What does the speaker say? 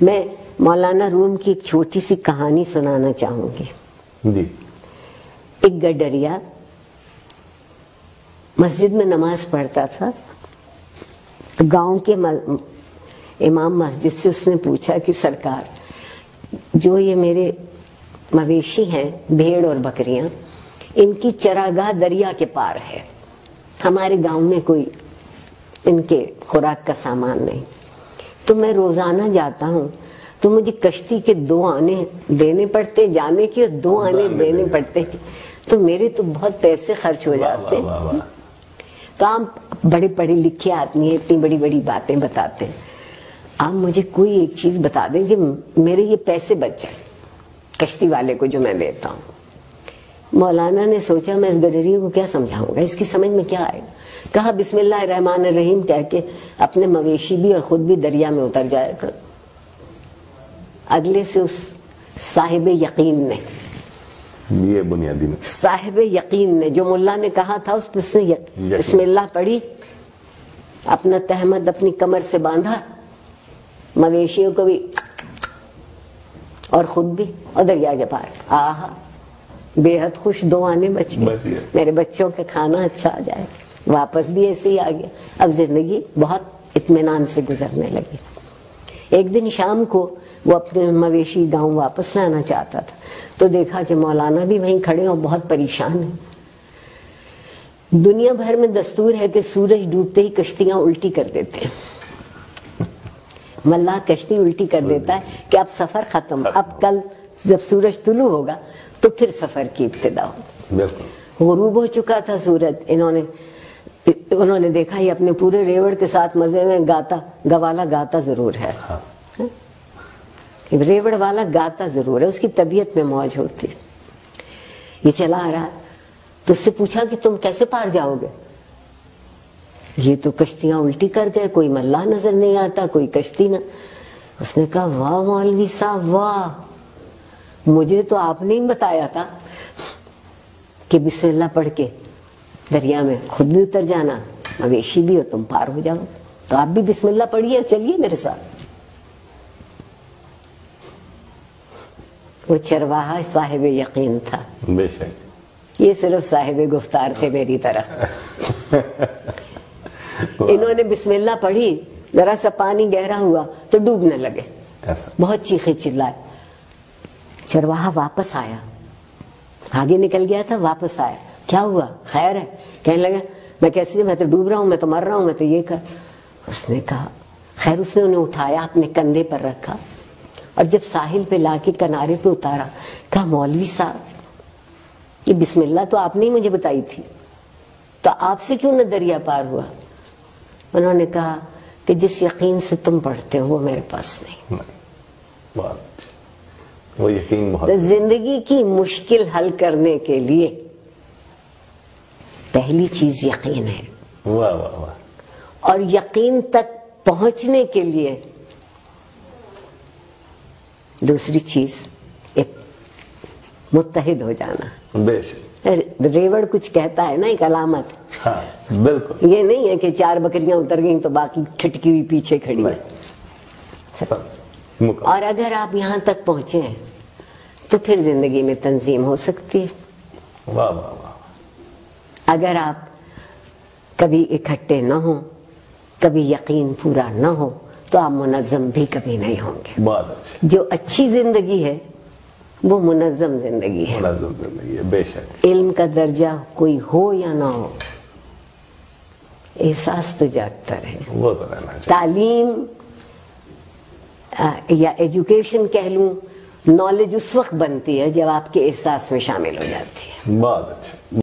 میں مولانا روم کی ایک چھوٹی سی کہانی سنانا چاہوں گی. جی. ایک گڈریا مسجد میں نماز پڑھتا تھا تو گاؤں کے امام مسجد سے اس نے پوچھا کہ سرکار جو یہ میرے مویشی ہیں بھیڑ اور بکریاں ان کی چراگاہ دریا کے پار ہے, ہمارے گاؤں میں کوئی ان کے خوراک کا سامان نہیں, تو میں روزانہ جاتا ہوں تو مجھے کشتی کے 2 آنے دینے پڑتے جانے کے اور 2 آنے دینے پڑتے, تو میرے تو بہت پیسے خرچ ہو جاتے. تو آپ بڑے پڑھے لکھے آدمی ہیں, اتنی بڑی بڑی باتیں بتاتے ہیں, آپ مجھے کوئی ایک چیز بتا دیں کہ میرے یہ پیسے بچ جائیں کشتی والے کو جو میں دیتا ہوں. مولانا نے سوچا میں اس گڈریے کو کیا سمجھاؤں گا, اس کی سمجھ میں کیا آئے گا. کہا بسم اللہ الرحمن الرحیم کہہ کے اپنے مویشی بھی اور خود بھی دریا میں اتر جائے کر. اگلے سے اس صاحب یقین نے, یہ بنیادی صاحب یقین نے جو ملا نے کہا تھا اس پر اس نے بسم اللہ پڑھی, اپنا تہمد اپنی کمر سے باندھا, مویشیوں کو بھی اور خود بھی, اور دریا کے پار. آہا بے حد خوش 2 آنے بچ گئے, میرے بچوں کا کھانا اچھا آ جائے. واپس بھی ایسے ہی آ گیا. اب زندگی بہت اطمینان سے گزرنے لگی. ایک دن شام کو وہ اپنے مویشی گاؤں واپس لانا چاہتا تھا تو دیکھا کہ مولانا بھی وہیں کھڑے اور بہت پریشان ہیں. دنیا بھر میں دستور ہے کہ سورج ڈوبتے ہی کشتیاں الٹی کر دیتے ہیں. ملا کشتی الٹی کر دیتا ہے کہ اب سفر ختم, اب کل جب سورج طلوع ہوگا تو پھر سفر کی ابتدا ہوگی. غروب ہو چکا تھا سورج. انہوں نے دیکھا یہ اپنے پورے ریوڑ کے ساتھ مزے میں گوالا گاتا ضرور ہے, ریوڑ والا گاتا ضرور ہے, اس کی طبیعت میں موج ہوتی. یہ چلا آ رہا تو اس سے پوچھا کہ تم کیسے پار جاؤ گے. یہ تو کشتیاں الٹی کر گئے, کوئی ملا نظر نہیں آتا, کوئی کشتی نہ. اس نے کہا واہ مولوی صاحب واہ, مجھے تو آپ نے ہی بتایا تھا کہ بسم اللہ پڑھ کے دریا میں خود بھی اتر جانا, مویشی بھی ہو تم پار ہو جاؤ, تو آپ بھی بسم اللہ پڑھیے چلیے میرے ساتھ. وہ چرواہا صاحب یقین تھا. بے شک یہ صرف صاحب گفتار تھے میری طرح. انہوں نے بسم اللہ پڑھی, ذرا سا پانی گہرا ہوا تو ڈوبنے لگے, بہت چیخے چلائے. چرواہا واپس آیا, آگے نکل گیا تھا, واپس آیا, کیا ہوا خیر ہے. کہنے لگا میں کیسے, میں تو ڈوب رہا ہوں, میں تو مر رہا ہوں, میں تو یہ کر. اس نے کہا خیر. اس نے انہیں اٹھایا, اپنے کندھے پر رکھا اور جب ساحل پہ لا کے کنارے پہ اتارا, کہا مولوی صاحب یہ بسم اللہ تو آپ نے ہی مجھے بتائی تھی, تو آپ سے کیوں نہ دریا پار ہوا. انہوں نے کہا کہ جس یقین سے تم پڑھتے ہو وہ میرے پاس نہیں. وہ یقین بہت. زندگی کی مشکل حل کرنے کے لیے پہلی چیز یقین ہے. واہ واہ واہ. اور یقین تک پہنچنے کے لیے دوسری چیز متحد ہو جانا. بے شک. ریوڑ کچھ کہتا ہے نا, ایک علامت. ہاں بالکل. یہ نہیں ہے کہ 4 بکریاں اتر گئیں تو باقی ٹھٹکی ہوئی پیچھے کھڑی ہے. اور اگر آپ یہاں تک پہنچے ہیں تو پھر زندگی میں تنظیم ہو سکتی ہے. واہ واہ واہ. اگر آپ کبھی اکٹھے نہ ہوں, کبھی یقین پورا نہ ہو, تو آپ منظم بھی کبھی نہیں ہوں گے. بہت اچھا. جو اچھی زندگی ہے وہ منظم زندگی ہے. منظم زندگی ہے. بے شک. علم کا درجہ کوئی ہو یا نہ ہو, احساس تو جاگتا رہے. وہ تو رہنا چاہیے. تعلیم یا ایجوکیشن کہہ لوں, نالج اس وقت بنتی ہے جب آپ کے احساس میں شامل ہو جاتی ہے. بہت اچھا.